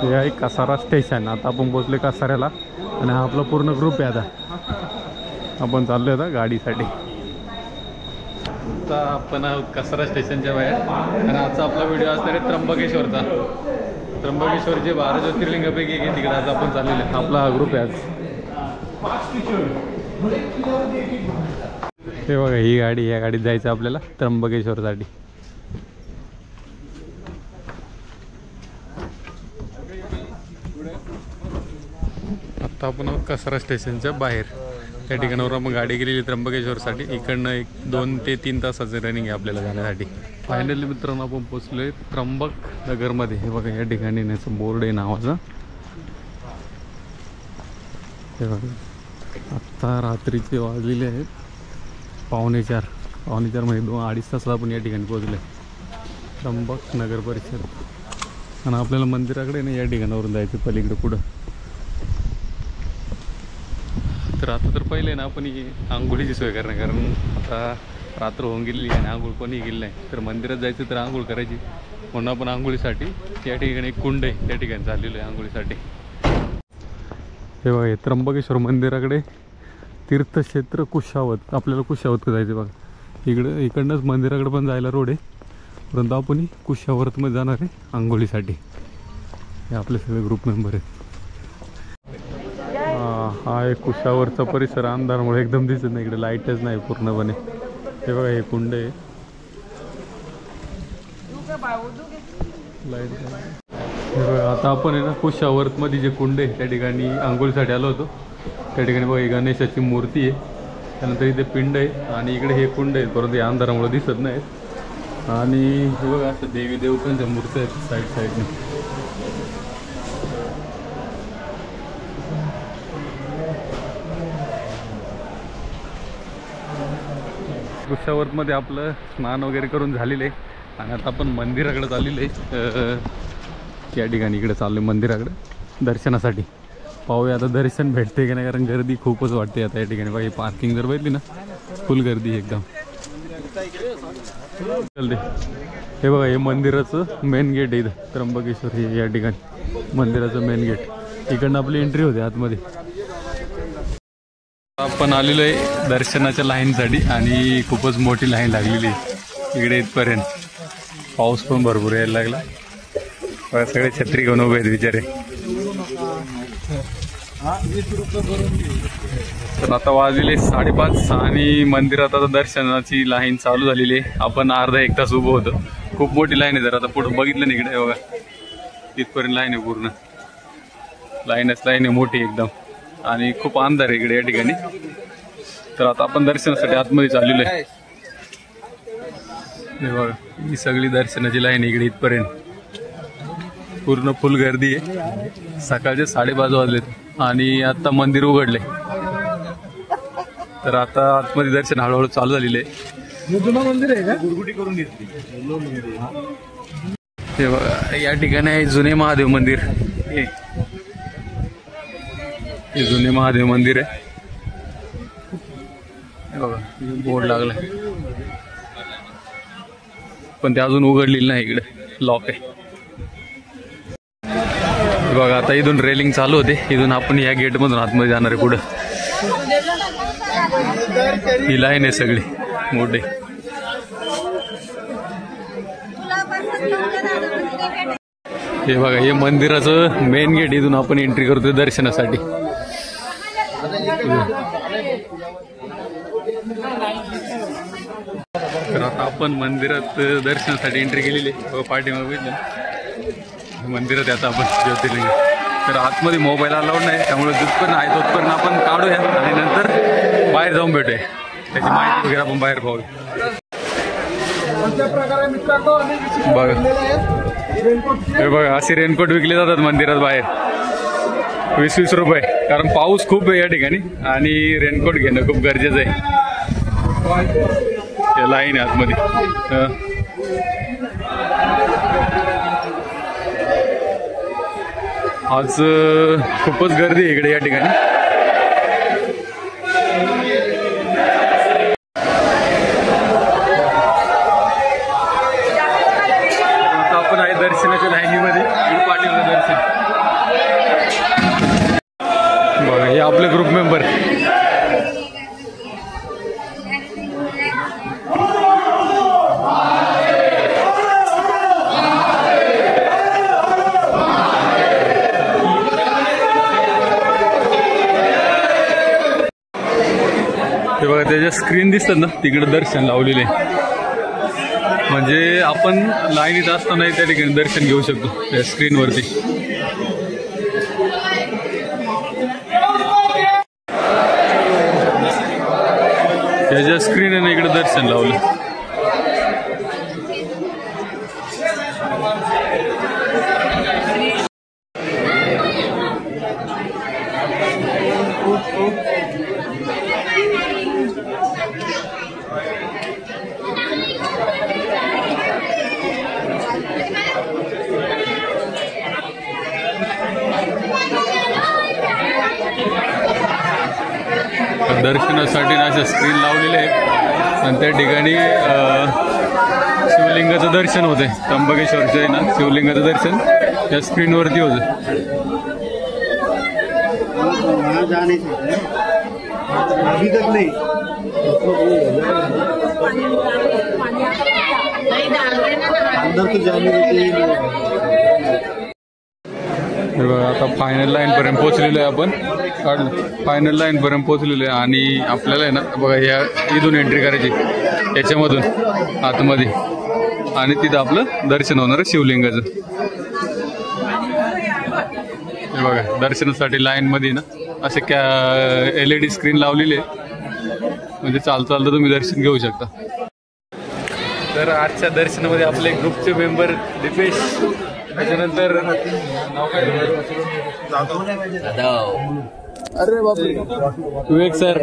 हे आहे कसारा स्टेशन. आता आपण पोहोचले कसाऱ्याला आणि हा आपला पूर्ण ग्रुप आहे. आता आपण चाललो आता गाडीसाठी. आता आपण कसारा स्टेशनच्या बाहेर आणि आजचा आपला व्हिडिओ असणार आहे त्र्यंबकेश्वरचा. त्र्यंबकेश्वर जे 12 ज्योतिर्लिंगापैकी एक आहे, तिकडे आज आपण चाललेले. आपला हा ग्रुप आहे आज. हे बघा ही गाडी, या गाडीत जायचं आपल्याला त्र्यंबकेश्वरसाठी. आता आपण कसारा स्टेशनच्या बाहेर त्या ठिकाणावर आपण गाडी गेलेली त्र्यंबकेश्वरसाठी. इकडनं 2 ते 3 तासाचं रनिंग आहे आपल्याला जाण्यासाठी. फायनली मित्रांनो आपण पोचलोय त्र्यंबक नगरमध्ये. हे बघा या ठिकाणी याचं बोर्ड आहे नावाचं. हे बघा आत्ता रात्रीचे वाजलेले आहेत 4:15. 4:15 म्हणजे 2-2.5 तासाला आपण या ठिकाणी पोहोचले त्र्यंबक नगर परिषद. आणि आपल्याला मंदिराकडे ना या ठिकाणावरून जायचं पलीकडे पुढं. तर आता तर पहिले ना आपण ही आंघोळीची सोय करणार, कारण आता रात्र होऊन गेली आणि आंघोळ कोणी गेली नाही. तर मंदिरात जायचं तर आंघोळ करायची, म्हणून आपण आंघोळीसाठी त्या ठिकाणी एक कुंड आहे त्या ठिकाणी चाललेलो आहे आंघोळीसाठी. हे बघा हे त्र्यंबकेश्वर मंदिराकडे तीर्थक्षेत्र कुशावत. आपल्याला कुशावत जायचं बघा. इकडनंच मंदिराकडे पण जायला रोड आहे, परंतु आपण कुशावतमध्ये जाणार आहे आंघोळीसाठी. हे आपले सगळे ग्रुप मेंबर आहेत. हा एक कुशावरचा परिसर अंधारामुळे एकदम दिसत नाही, इकडे लाईटच नाही पूर्णपणे. हे बघा हे कुंड आहे, लाईट. हे बघा आता आपण आहे ना कुशावर्तमध्ये जे कुंड आहे त्या ठिकाणी आंघोळीसाठी आलो होतो. त्या ठिकाणी बघा गणेशाची मूर्ती आहे, त्यानंतर इथे पिंड आहे आणि इकडे हे कुंड आहे, परंतु या अंधारामुळे दिसत नाहीत. आणि हे बघा असं देवी देवतांच्या मूर्त्या आहेत साईडने. कुशावर्तमध्ये आपलं स्नान वगैरे करून झालेलं आहे आणि आता आपण मंदिराकडे चाललेलं आहे. त्या ठिकाणी इकडे चाललो आहे मंदिराकडे दर्शनासाठी. पाहूया आता दर्शन भेटते की नाही, कारण गर्दी खूपच वाटते आता या ठिकाणी. बघा पार्किंग जर बघितली ना फुल गर्दी एकदम. चलते. हे बघा हे मंदिराचं मेन गेट आहे इथं त्र्यंबकेश्वर. हे या ठिकाणी मंदिराचं मेन गेट. इकडनं आपली एंट्री होते आतमध्ये. आपण आलेलो आहे दर्शनाच्या लाईनसाठी आणि खूपच मोठी लाईन लागलेली आहे इकडे इथपर्यंत. पाऊस पण भरपूर यायला लागला. सगळे छत्री घेऊन उभे आहेत बिचारे. तर आता वाजले 5:30 आणि मंदिरात आता दर्शनाची लाईन चालू झालेली आहे. आपण अर्धा 1 तास उभं होतो. खूप मोठी लाईन आहे. जर आता पुढे बघितलं नाही इकडे बघा तिथपर्यंत लाईन आहे, पूर्ण लाईन आहे मोठी एकदम. आणि खूप अंधार आहे इकडे या ठिकाणी. तर आता आपण दर्शनासाठी आतमध्ये चाललेलो आहे. हे बघा ही सगळी दर्शनाची लाईन इकडे इथपर्यंत. पूर्ण फुल गर्दी आहे. सकाळचे 5:30 वाजलेत आणि आता मंदिर उघडले. तर आता आतमध्ये दर्शन हळूहळू चालू झालेले आहे. मंदिर आहे का गुरगुटी करून घेतली. हे बघा या ठिकाणी आहे जुने महादेव मंदिर. हे जुने महादेव मंदिर आहे. हे बघा बोर्ड लागलाय, पण ते अजून उघडलेलं नाही. इकडे लॉक आहे. बघा आता इथून रेलिंग चालू होते. इथून आपण या गेट मधून आतमध्ये जाणार आहे. पुढे ही लाईन आहे सगळी मोठे. हे बघा हे मंदिराचं मेन गेट. इथून आपण एंट्री करतोय दर्शनासाठी. तर आता आपण मंदिरात दर्शनासाठी एंट्री केलेली आहे. पाठीमागे बघितलं मंदिरात आता आपण ज्योतिर्लिंग. तर आतमध्ये मोबाईल अलाउड नाही, त्यामुळे जिथपर्यंत आहे तोपर्यंत आपण काढूया आणि नंतर बाहेर जाऊन भेटूया. त्याची माहिती वगैरे आपण बाहेर पाहूया. बघा हे बघा असे रेनकोट विकले जातात मंदिरात बाहेर 20-20 रुपये. कारण पाऊस खूप आहे या ठिकाणी आणि रेनकोट घेणं खूप गरजेचं आहे. लाईन आहे आतमध्ये. आज खूपच गर्दी आहे इकडे या ठिकाणी. त्याच्या स्क्रीन दिसतात ना तिकडे दर्शन लावलेले, म्हणजे आपण लाईनीत असताना त्या ठिकाणी दर्शन घेऊ शकतो त्या स्क्रीनवरती. त्याच्या स्क्रीनने इकडे दर्शन लावलं. दर्शनासाठी अशा स्क्रीन लावलेले आहेत आणि त्या ठिकाणी शिवलिंगाचं दर्शन होते. त्र्यंबकेश्वरचं आहे ना शिवलिंगाचं दर्शन त्या स्क्रीनवरती होतं. आता फायनल लाईन पर्यंत पोहोचलेलो आहे आपण. फायनल लाईन पर्यंत पोहोचलेलो आहे आणि आपल्याला आहे ना बघा या इथून एंट्री करायची याच्यामधून आतमध्ये आणि तिथं आपलं दर्शन होणार आहे शिवलिंगाचं. हे बघा दर्शनासाठी लाईनमध्ये ना असे LED स्क्रीन लावलेली आहे, म्हणजे चालता तुम्ही दर्शन घेऊ शकता. तर आजच्या दर्शनामध्ये आपले ग्रुपचे मेंबर दीपेश, त्याच्यानंतर नाव काय अरे बापरे विवेक सर,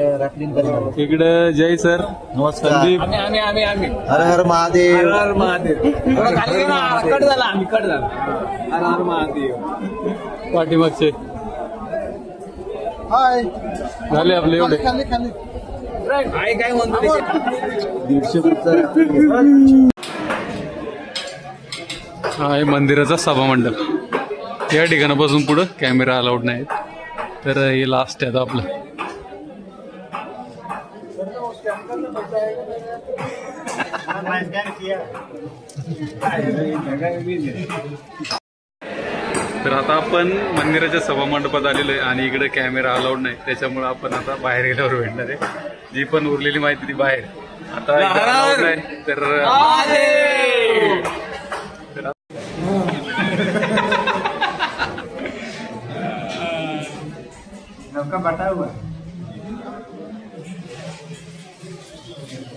इकडे जय सर, संदीप, हर हर महादेव, हर हर महादेव. कट झाला आम्ही कट झाला. हर हर महादेव. पाठीमागचे हाय झाले आपले एवढे. काय म्हणतो 150 हा आहे मंदिराचा सभामंडप. या ठिकाणापासून पुढं कॅमेरा अलाउड नाहीत. तर हे लास्ट आहे आता आपलं. तर आता आपण मंदिराच्या सभामंडपात आलेलो आहे आणि इकडे कॅमेरा अलाउड नाही, त्याच्यामुळे आपण आता बाहेर गेल्यावर भेटणार आहे. जी पण उरलेली माहिती ती बाहेर. आता अलाउड नाही तर नौका बटा हुआ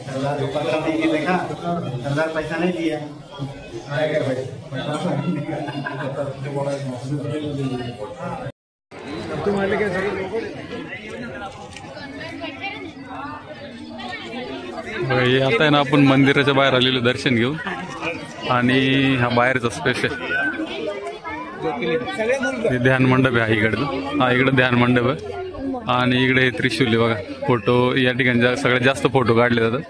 सरदार दुकान नहीं देखा, सरदार पैसा नहीं दिया. हे आता आहे ना आपण मंदिराच्या बाहेर आलेलो दर्शन घेऊन आणि हा बाहेरचा स्पेस आहे. ध्यान मंडप आहे इकडं. हा इकडे ध्यान मंडप आहे आणि इकडे हे त्रिशूल आहे बघा. फोटो या ठिकाणी सगळ्यात जास्त फोटो काढले जातात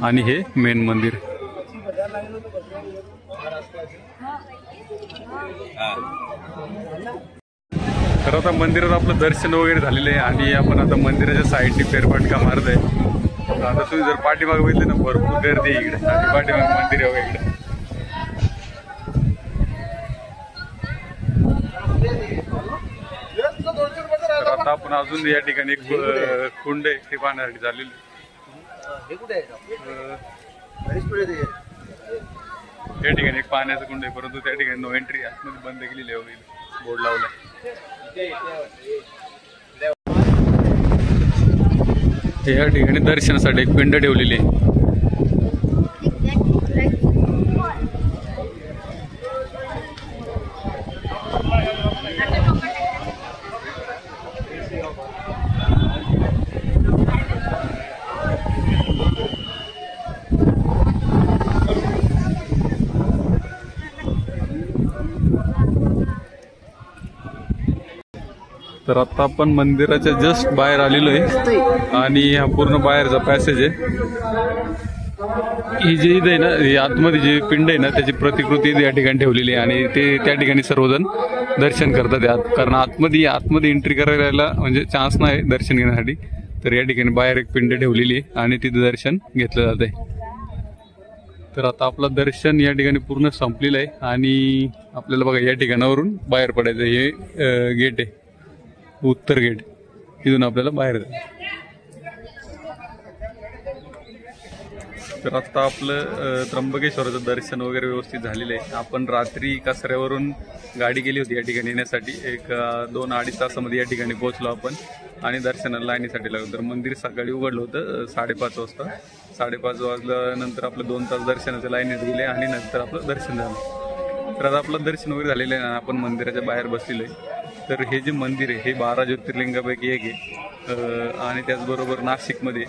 आणि हे मेन मंदिर. तर आता मंदिरात आपलं दर्शन वगैरे झालेलं आहे आणि आपण आता मंदिराच्या साईडनी फेरफटका मारत आहे. आता तुम्ही जर पाठीमागे बघितले ना भरपूर गर्दी इकडे आणि पाठीमागे मंदिर आहे इकडे. तर आता आपण अजून या ठिकाणी एक कुंड आहे ते पाहण्यासाठी झालेली. त्या ठिकाणी एक पाण्याचं कुंड आहे, परंतु त्या ठिकाणी नो एंट्री आतमध्ये बंद केलेली आहे, बोर्ड लावलाय. या ठिकाणी दर्शनासाठी एक पिंड ठेवलेली आहे. तर आता आपण मंदिराच्या जस्ट बाहेर आलेलो आहे आणि हा पूर्ण बाहेरचा पॅसेज आहे. ही जी इथे आहे ना, ही आतमध्ये जी पिंड आहे ना त्याची प्रतिकृती या ठिकाणी ठेवलेली आहे आणि ते त्या ठिकाणी सर्वजण दर्शन करतात. कारण आतमध्ये एंट्री करायला म्हणजे चान्स नाही दर्शन घेण्यासाठी. तर या ठिकाणी बाहेर एक पिंड ठेवलेली आहे आणि तिथे दर्शन घेतलं जात आहे. तर आता आपलं दर्शन या ठिकाणी पूर्ण संपलेलं आहे आणि आपल्याला बघा या ठिकाणावरून बाहेर पडायचं. हे गेट आहे, उत्तर गेट. तिथून आपल्याला बाहेर जायचं. तर आता आपलं त्र्यंबकेश्वराचं दर्शन वगैरे व्यवस्थित झालेलं आहे. आपण रात्री कासऱ्यावरून गाडी गेली होती या ठिकाणी येण्यासाठी. एक 2-2.5 तासामध्ये या ठिकाणी पोहोचलो आपण आणि दर्शनाला लाईनीसाठी लागलो. तर मंदिर सकाळी उघडलं होतं 5:30 वाजता. 5:30 वाजल्यानंतर आपलं 2 तास दर्शनाच्या लाईनीत गेले आणि नंतर आपलं दर्शन झालं. तर आता आपलं दर्शन वगैरे झालेलं आहे ना, आपण मंदिराच्या बाहेर बसलेलो आहे. तर हे जे मंदिर आहे हे 12 ज्योतिर्लिंगापैकी एक आहे. आणि त्याचबरोबर नाशिकमध्ये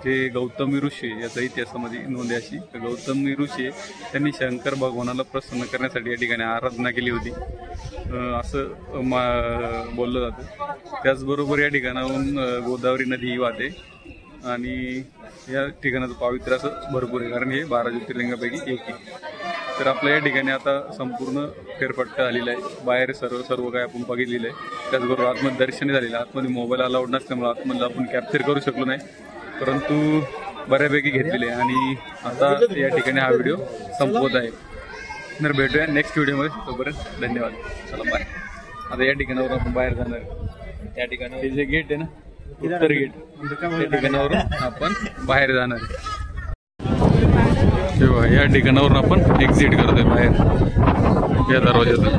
जे गौतमी ऋषी याचा इतिहासामध्ये नोंद आहे अशी. तर गौतमी ऋषी त्यांनी शंकर भगवानाला प्रसन्न करण्यासाठी या ठिकाणी आराधना केली होती असं बोललं जातं. त्याचबरोबर या ठिकाणाहून गोदावरी नदी वाहते आणि या ठिकाणाचं पावित्र्य असं भरपूर आहे, कारण हे 12 ज्योतिर्लिंगापैकी एक आहे. तर आपल्या या ठिकाणी आता संपूर्ण फेरफटका झालेला आहे. बाहेर सर्व काय आपण बघितलेलं आहे. त्याचबरोबर आतमध्ये दर्शन झालेलं आहे. आतमध्ये मोबाईल अलाउड नसल्यामुळे आतमध्ये आपण कॅप्चर करू शकलो नाही, परंतु बऱ्यापैकी घेतलेले आहे. आणि आता या ठिकाणी हा व्हिडिओ संपवत आहे. तर भेटूया नेक्स्ट व्हिडिओमध्ये. तोपर्यंत धन्यवाद. चला बाय. आता या ठिकाणावर आपण बाहेर जाणार आहे. त्या ठिकाणी हे जे गेट आहे ना, उत्तर गेट, त्या ठिकाणावरून आपण बाहेर जाणार आहे. तेव्हा या ठिकाणावरून आपण एक्झिट करतोय बाहेर या दरवाज्यातून.